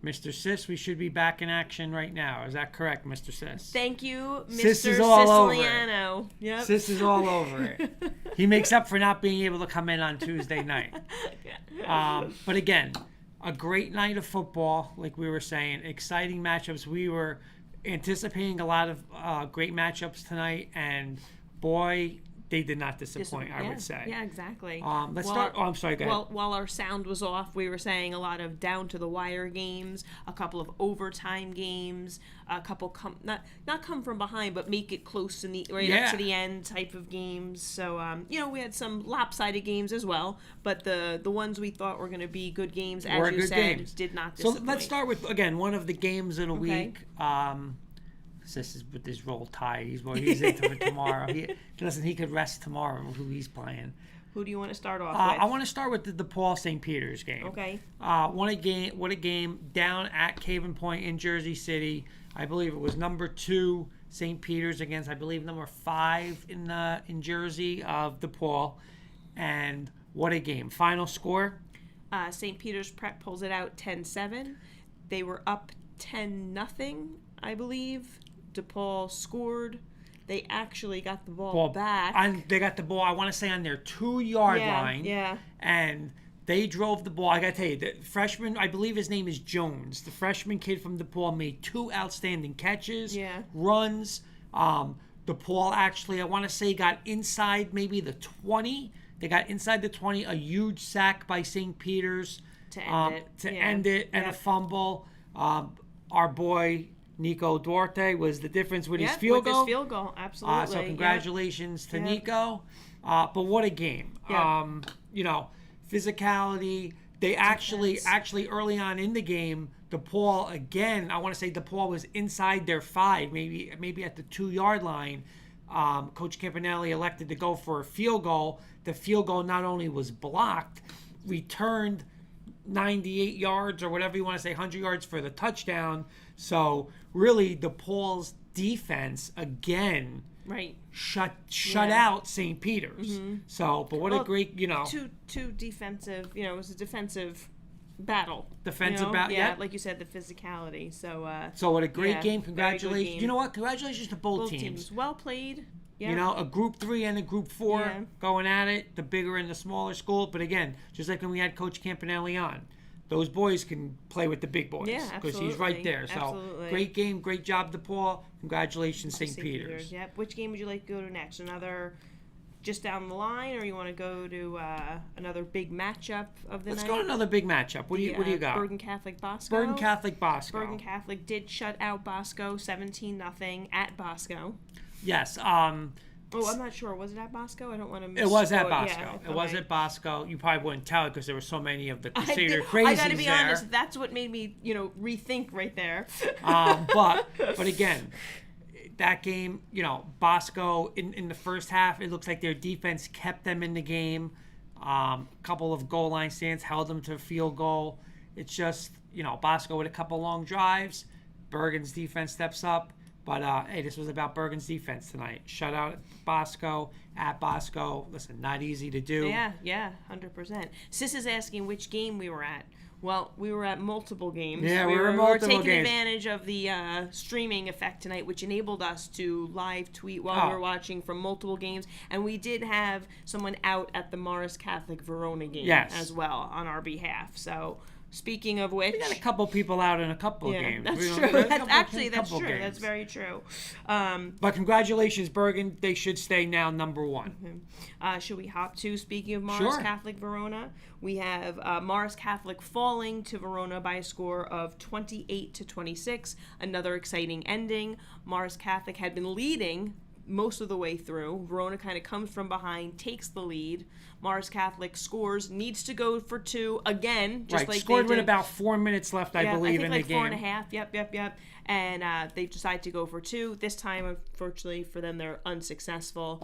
Mr. Sis, we should be back in action right now. Is that correct, Mr. Sis? Thank you, Mr. Sis is all over Siciliano. Yep. Sis is all over it. He makes up for not being able to come in on Tuesday night. But again, a great night of football, like we were saying. Exciting matchups. We were anticipating a lot of great matchups tonight, and boy, they did not disappoint, I would say. Yeah, exactly. Let's start. Oh, I'm sorry, go ahead. While our sound was off, we were saying a lot of down-to-the-wire games, a couple of overtime games, a couple not come from behind, but make it close to up to the end type of games. So, we had some lopsided games as well, but the ones we thought were going to be good games, as you said, did not disappoint. So let's start with, again, one of the games of the week. This is with his Roll Tide. He's into it tomorrow. He could rest tomorrow. Who he's playing? Who do you want to start off with? I want to start with the DePaul St. Peter's game. Okay. What a game down at Caven Point in Jersey City. I believe it was number 2 St. Peter's against, I believe, number 5 in Jersey of DePaul. And what a game. Final score? St. Peter's Prep pulls it out 10-7. They were up 10-0, I believe. DePaul scored. They actually got the ball back. They got the ball, I want to say, on their 2-yard line. Yeah. And they drove the ball. I got to tell you, the freshman, I believe his name is Jones. The freshman kid from DePaul made 2 outstanding catches, runs. DePaul actually, I want to say, got inside maybe the 20. They got inside the 20, a huge sack by St. Peter's to end it. And a fumble. Our boy Nico Duarte was the difference with his field goal. His field goal, absolutely. So congratulations to Nico. But what a game. Physicality. They actually early on in the game, DePaul, again, I want to say DePaul was inside their 5, maybe at the 2-yard line. Coach Campanelli elected to go for a field goal. The field goal not only was blocked, returned 98 yards or whatever you want to say, 100 yards for the touchdown. So really, DePaul's defense again, shut out St. Peter's. Mm-hmm. So, but what a great, two defensive. It was a defensive battle. Battle, yeah, like you said, the physicality. So what a great game! Congratulations. Game. You know what? Congratulations to both teams. Well played. Yeah. A Group 3 and a Group 4 going at it, the bigger and the smaller school. But again, just like when we had Coach Campanelli on, those boys can play with the big boys. Yeah, because he's right there. So absolutely. Great game, great job, DePaul. Congratulations, St. Peter's. Yep. Which game would you like to go to next? Another just down the line, or you want to go to another big matchup of the night? Let's go to another big matchup. What do you got? Bergen Catholic Bosco. Bergen Catholic Bosco. Bergen Catholic did shut out Bosco 17-0 at Bosco. Yes. I'm not sure. Was it at Bosco? I don't want to miss. It was at Bosco. It was at Bosco. You probably wouldn't tell it because there were so many of the Crusader crazies there. I got to be honest. That's what made me, rethink right there. But again, that game, Bosco in the first half, it looks like their defense kept them in the game. A couple of goal line stands held them to a field goal. It's just, Bosco with a couple long drives. Bergen's defense steps up. But, hey, this was about Bergen's defense tonight. Shutout Bosco, at Bosco. Listen, not easy to do. Yeah, 100%. Sis is asking which game we were at. Well, we were at multiple games. Yeah, we were multiple games. We were taking advantage of the streaming effect tonight, which enabled us to live tweet while we were watching from multiple games. And we did have someone out at the Morris Catholic Verona game as well on our behalf. So... Speaking of which, we got a couple people out in a couple of games. That's true. That's true. Games. That's very true. But congratulations, Bergen. They should stay now number 1. Mm-hmm. Should we hop to, speaking of Morris Catholic Verona, we have Morris Catholic falling to Verona by a score of 28-26. Another exciting ending. Morris Catholic had been leading most of the way through. Verona kind of comes from behind, takes the lead. Morris Catholic scores, needs to go for 2 again, just like scored they with did. About 4 minutes left, I believe, in the game. 4.5. Yep. And they decide to go for 2. This time, unfortunately for them, they're unsuccessful.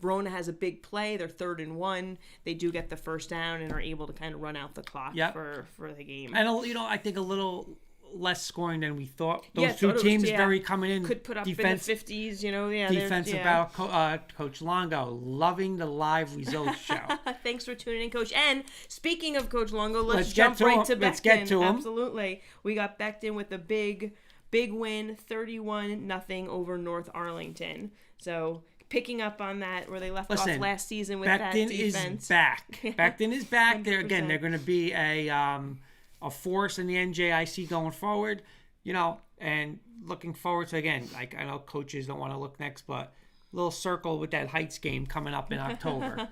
Verona has a big play. They're 3rd and 1. They do get the first down and are able to kind of run out the clock for the game. And I think a little less scoring than we thought. Yeah, Those two thought it was- teams yeah. very coming in. Could put up defense, in the 50s, they're- defensive yeah. battle. Coach Longo, loving the live results show. Thanks for tuning in, Coach. And speaking of Coach Longo, let's get jump to right him. to Becton. Let's get to him. Absolutely. We got Becton with a big win, 31-0 over North Arlington. So picking up on that where they left off last season with that Becton defense. is back. Becton is back. They're 100%. They're going to be a force in the NJIC going forward. And looking forward to, again, like I know coaches don't want to look next, but a little circle with that Heights game coming up in October.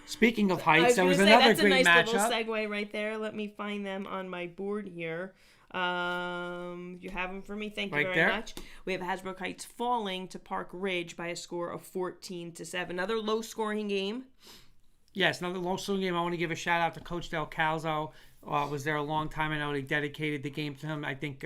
Speaking of Heights, there was another that's great a nice matchup. little segue right there. Let me find them on my board here. You have them for me. Thank you very much. We have Hasbrook Heights falling to Park Ridge by a score of 14-7. Another low-scoring game. Yes, another low-scoring game. I want to give a shout-out to Coach Del Calzo. Was there a long time. I know they dedicated the game to him. I think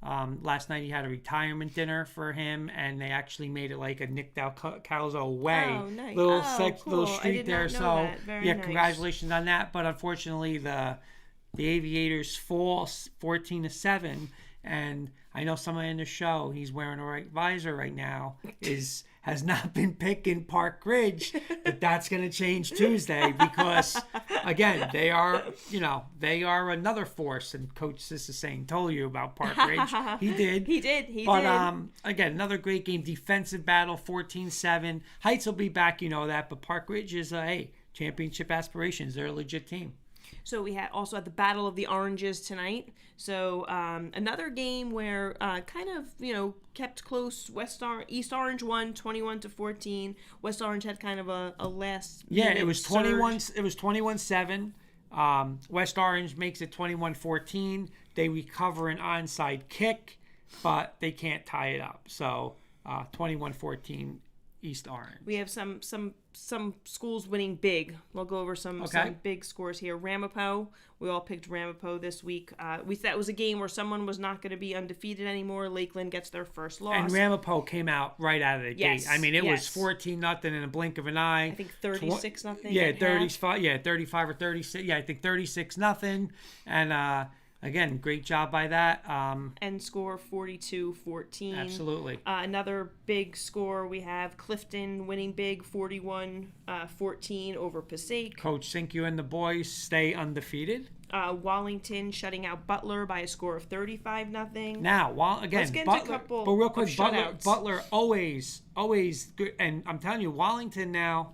last night he had a retirement dinner for him, and they actually made it like a Nick Del Calzo way. Oh, nice. Little Cool. street there. Know so, that. Very nice. Congratulations on that. But unfortunately, the Aviators fall 14-7, and I know someone in the show, he's wearing a right visor right now, has not been picking Park Ridge, but that's going to change Tuesday because, again, they are another force. And Coach Sis is saying, told you about Park Ridge. He did. He did. But, again, another great game. Defensive battle, 14-7. Heights will be back, that. But Park Ridge is, championship aspirations. They're a legit team. So we also had the Battle of the Oranges tonight. So another game where kept close. East Orange won 21-14. West Orange had kind of a last it was 21. surge. It was 21-7. West Orange makes it 21-14. They recover an onside kick, but they can't tie it up. So 21-14 East Orange. We have some schools winning big. We'll go over some big scores here. Ramapo. We all picked Ramapo this week. We thought it was a game where someone was not going to be undefeated anymore. Lakeland gets their first loss. And Ramapo came out right out of the gate. I mean, it was 14-0 in a blink of an eye. I think 36-0. Yeah, 35. Yeah, 35 or 36. Yeah, I think 36-0. And again, great job by that. End score 42-14. Absolutely. Another big score, we have Clifton winning big 41-14 over Passaic. Coach Sinkyu and the boys stay undefeated. Wallington shutting out Butler by a score of 35-0. Now, let's get Butler, into a couple but real quick, of Butler always good. And I'm telling you, Wallington now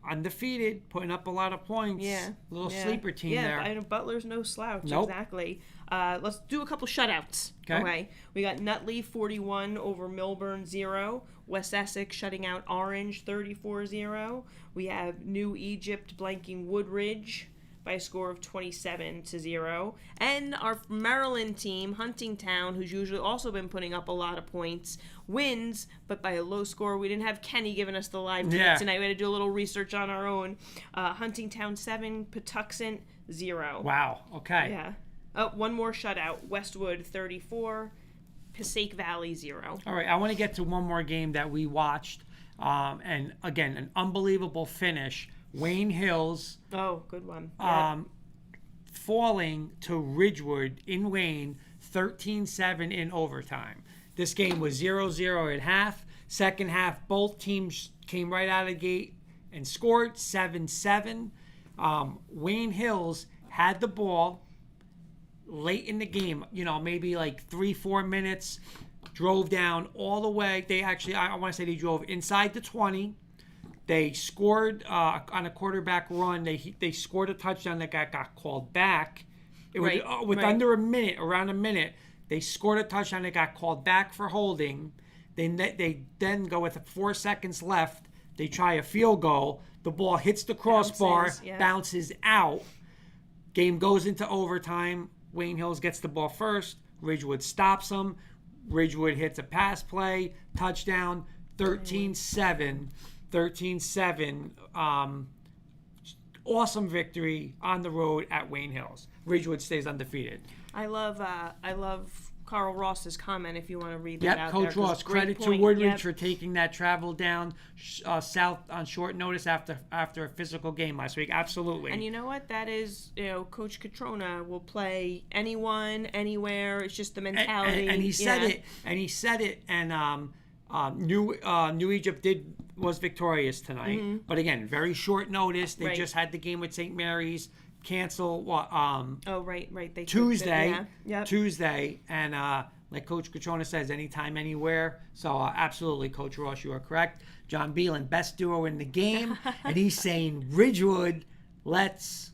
undefeated, putting up a lot of points. Little sleeper team there. Yeah, Butler's no slouch. Nope. Exactly. Let's do a couple shutouts. Okay. We got Nutley 41 over Milburn 0. West Essex shutting out Orange 34-0. We have New Egypt blanking Woodridge by a score of 27-0. And our Maryland team, Huntingtown, who's usually also been putting up a lot of points, wins, but by a low score. We didn't have Kenny giving us the live tweet tonight. We had to do a little research on our own. Huntingtown 7, Patuxent 0. Wow. Okay. Yeah. One more shutout. Westwood 34, Passaic Valley 0. All right. I want to get to one more game that we watched. And again, an unbelievable finish. Wayne Hills. Oh, good one. Falling to Ridgewood in Wayne, 13-7 in overtime. This game was 0-0 at half. Second half, both teams came right out of the gate and scored 7-7. Wayne Hills had the ball late in the game, maybe like 3-4 minutes, drove down all the way. They actually, I want to say they drove inside the 20. They scored on a quarterback run. They scored a touchdown that got called back. It was under around a minute. They scored a touchdown that got called back for holding. They then go with 4 seconds left. They try a field goal. The ball hits the crossbar, bounces out. Game goes into overtime. Wayne Hills gets the ball first. Ridgewood stops them. Ridgewood hits a pass play, touchdown, 13-7. 13-7. Awesome victory on the road at Wayne Hills. Ridgewood stays undefeated. I love Carl Ross's comment, if you want to read that out Coach there. Ross. Credit to Woodridge for taking that travel down south on short notice after a physical game last week. Absolutely. And you know what? That is, Coach Catrona will play anyone, anywhere. It's just the mentality. And he said it. And he said it. And New Egypt was victorious tonight. Mm-hmm. But again, very short notice. They Right. just had the game with St. Mary's cancel. Right. They Tuesday. Yep. Tuesday. And like Coach Catrona says, anytime, anywhere. So absolutely, Coach Ross, you are correct. John Beelan, best duo in the game. And he's saying, Ridgewood, let's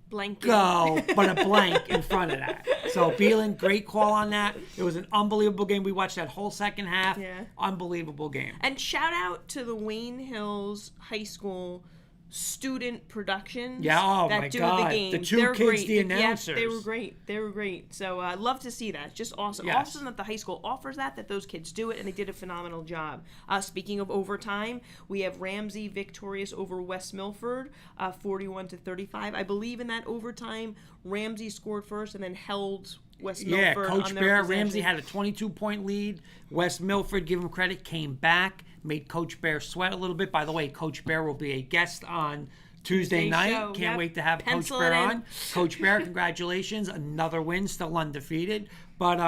blank go, but a blank in front of that. So Beelan, great call on that. It was an unbelievable game. We watched that whole second half. Yeah. Unbelievable game. And shout out to the Wayne Hills High School student productions that my do God. The game. The two They're kids, great. the announcers. They were great. So love to see that. Just awesome. Yes. Awesome that the high school offers that those kids do it, and they did a phenomenal job. Speaking of overtime, we have Ramsey victorious over West Milford, 41-35. I believe in that overtime, Ramsey scored first and then held West Milford. Coach on their Bear, possession. Ramsey had a 22-point lead. West Milford, give him credit, came back, made Coach Bear sweat a little bit. By the way, Coach Bear will be a guest on Tuesday night. Show. Can't Yep. wait to have Pencil Coach Bear it in. on. Coach Bear, congratulations. Another win, still undefeated. But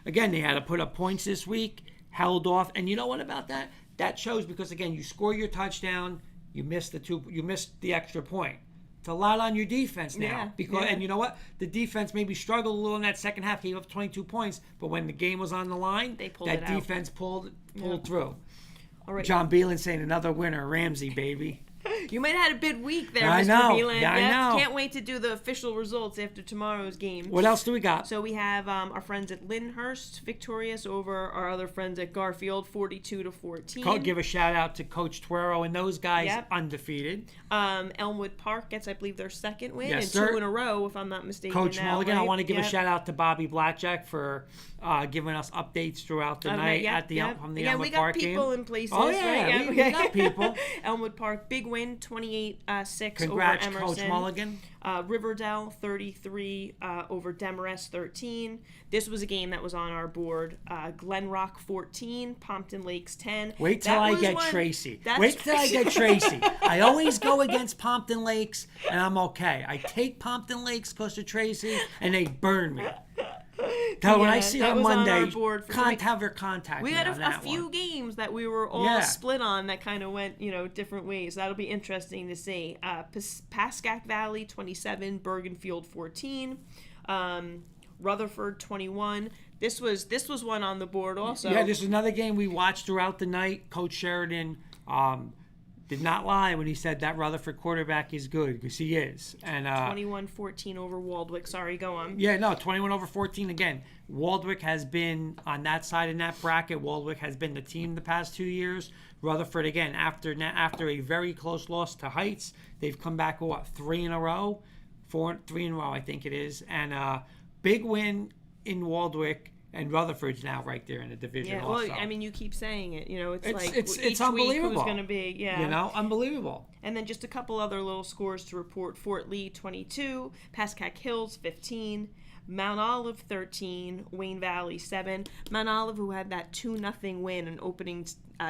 again, they had to put up points this week, held off. And you know what about that? That shows because, again, you score your touchdown, you missed the extra point. It's a lot on your defense now. And you know what? The defense maybe struggled a little in that second half, gave up 22 points, but when the game was on the line, They pulled that it out. defense pulled through. All right. John Beelan saying another winner, Ramsey, baby. You might have had a big week there, I Mr. know. Beelan. Yeah, I know. Can't wait to do the official results after tomorrow's game. What else do we got? So we have our friends at Lyndhurst victorious over our other friends at Garfield, 42-14. Give a shout out to Coach Tuero and those guys, Yep. undefeated. Elmwood Park gets, I believe, their second win, Yes, and sir. 2 in a row, if I'm not mistaken. Coach now, Mulligan, I right? want to give a Yep. shout out to Bobby Blackjack for giving us updates throughout the night Yep, at the yep. from the Yeah, Elmwood we got Park game. people in places. Oh yeah, right? we got people. Elmwood Park, big win, 28-6 Congrats, over Emerson. Coach Mulligan. Riverdale 33 over Demarest 13. This was a game that was on our board. Glen Rock 14, Pompton Lakes 10. Wait till I get Tracy. Wait till I get Tracy. I always go against Pompton Lakes, and I'm okay. I take Pompton Lakes close to Tracy, and they burn me. When I see her Monday, have her contact we me had on a that few one. games that we were all split on that kind of went, different ways. That'll be interesting to see. Pascack Valley 27, Bergenfield 14, Rutherford 21. This was one on the board also. Yeah, this is another game we watched throughout the night. Coach Sheridan did not lie when he said that Rutherford quarterback is good, because he is. And 21-14 over Waldwick. Sorry, go on. Yeah, no, 21-14 again. Waldwick has been on that side in that bracket. Waldwick has been the team the past 2 years. Rutherford, again, after a very close loss to Heights, they've come back, 3 in a row? 3 in a row, I think it is. And big win in Waldwick. And Rutherford's now right there in the division also. Well, I mean, you keep saying it. It's each unbelievable. week who's going to be, unbelievable. And then just a couple other little scores to report. Fort Lee 22, Pascack Hills 15, Mount Olive 13, Wayne Valley 7. Mount Olive, who had that 2-0 win in opening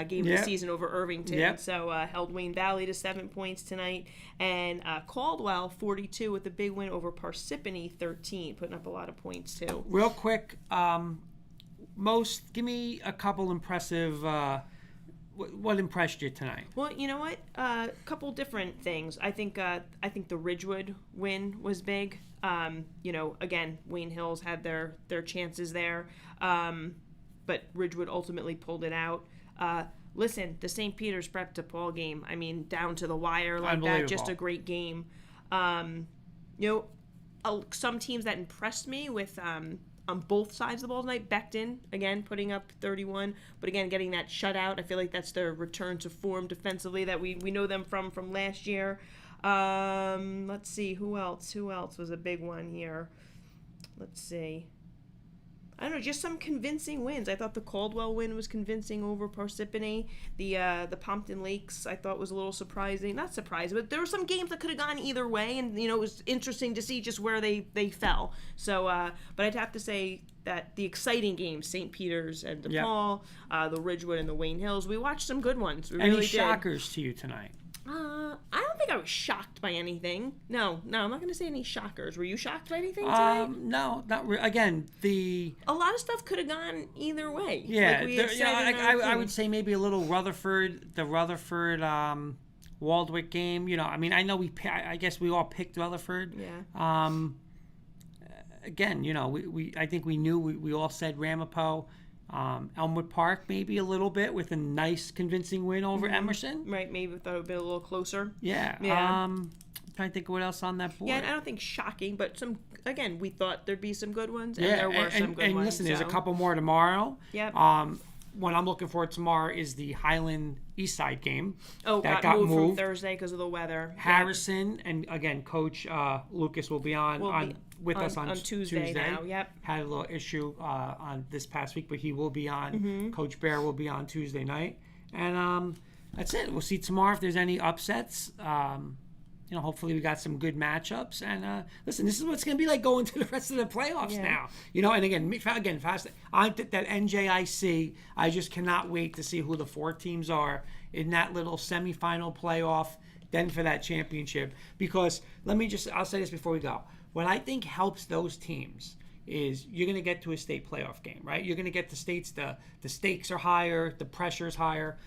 game of the season over Irvington. Yep. So held Wayne Valley to 7 points tonight. And Caldwell 42 with a big win over Parsippany 13, putting up a lot of points too. Real quick, give me a couple impressive. What impressed you tonight? Well, you know what? A couple different things. I think the Ridgewood win was big. Again, Wayne Hills had their chances there, but Ridgewood ultimately pulled it out. Listen, the St. Peter's Prep DePaul game, I mean, down to the wire like that, just a great game. Some teams that impressed me with on both sides of the ball tonight. Beckton, again, putting up 31, but again, getting that shutout. I feel like that's their return to form defensively that we know them from last year. Let's see, who else was a big one here? Let's see. I don't know, just some convincing wins. I thought the Caldwell win was convincing over Parsippany. The Pompton Lakes I thought was a little surprising. Not surprising, but there were some games that could have gone either way, and it was interesting to see just where they fell. So, but I'd have to say that the exciting games, St. Peter's and DePaul, the Ridgewood and the Wayne Hills, we watched some good ones. We Any really shockers to you tonight? I don't think I was shocked by anything. No, I'm not going to say any shockers. Were you shocked by anything tonight? No, not really. Again, a lot of stuff could have gone either way. Yeah, like we had said I would say maybe a little Rutherford, the Rutherford Waldwick game. I mean, I know I guess we all picked Rutherford. Yeah. Again, I think we knew. We all said Ramapo. Elmwood Park maybe a little bit with a nice convincing win over Emerson. Right, maybe thought it would be a little closer. Yeah. I'm trying to think of what else on that board. Yeah, and I don't think shocking, but we thought there'd be some good ones, and there were some good ones. And listen, there's a couple more tomorrow. Yep. What I'm looking for tomorrow is the Highland Eastside game. Oh, that got moved from Thursday because of the weather. Harrison, and again, Coach Lucas will be with us on Tuesday now. Yep. Had a little issue on this past week, but he will be on. Coach Bear will be on Tuesday night. And that's it. We'll see tomorrow if there's any upsets. Hopefully we got some good matchups. And listen, this is what it's going to be like going to the rest of the playoffs now. And again, fast. I think that NJIC, I just cannot wait to see who the 4 teams are in that little semifinal playoff, then for that championship. Because I'll say this before we go. What I think helps those teams is you're going to get to a state playoff game, right? You're going to get to states, the stakes are higher, the pressure's higher.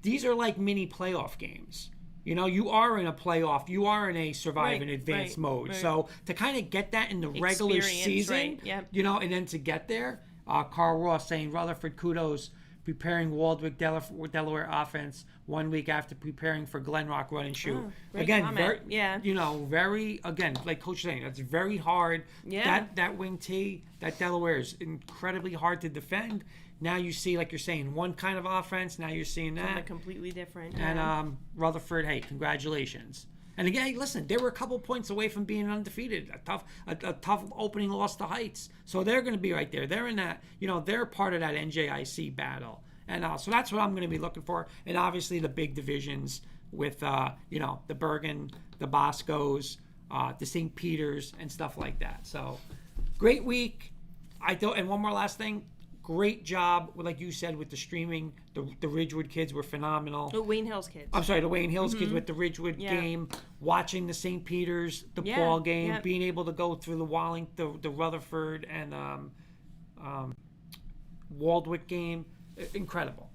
These are like mini playoff games. You are in a playoff. You are in a survive and advance mode. Right. So to kind of get that in the regular season, and then to get there, Carl Ross saying, Rutherford, kudos, preparing Waldwick Delaware offense 1 week after preparing for Glen Rock run and shoot. Again, very, again, like Coach saying, that's very hard. Yeah. That wing tee, that Delaware is incredibly hard to defend. Now you see, like you're saying, one kind of offense. Now you're seeing that. Something completely different. And Rutherford, hey, congratulations. And again, hey, listen, they were a couple points away from being undefeated. A tough opening loss to Heights. So they're going to be right there. They're in that, they're part of that NJIC battle. And so that's what I'm going to be looking for. And obviously the big divisions with, the Bergen, the Boscos, the St. Peters, and stuff like that. So great week. And one more last thing. Great job, like you said, with the streaming. The Ridgewood kids were phenomenal. The Wayne Hills kids. I'm sorry, the Wayne Hills kids with the Ridgewood game, watching the St. Peter's, ball game, being able to go through the Rutherford and Waldwick game. Incredible.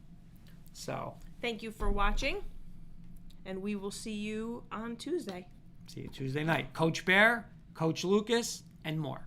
So. Thank you for watching, and we will see you on Tuesday. See you Tuesday night. Coach Bear, Coach Lucas, and more.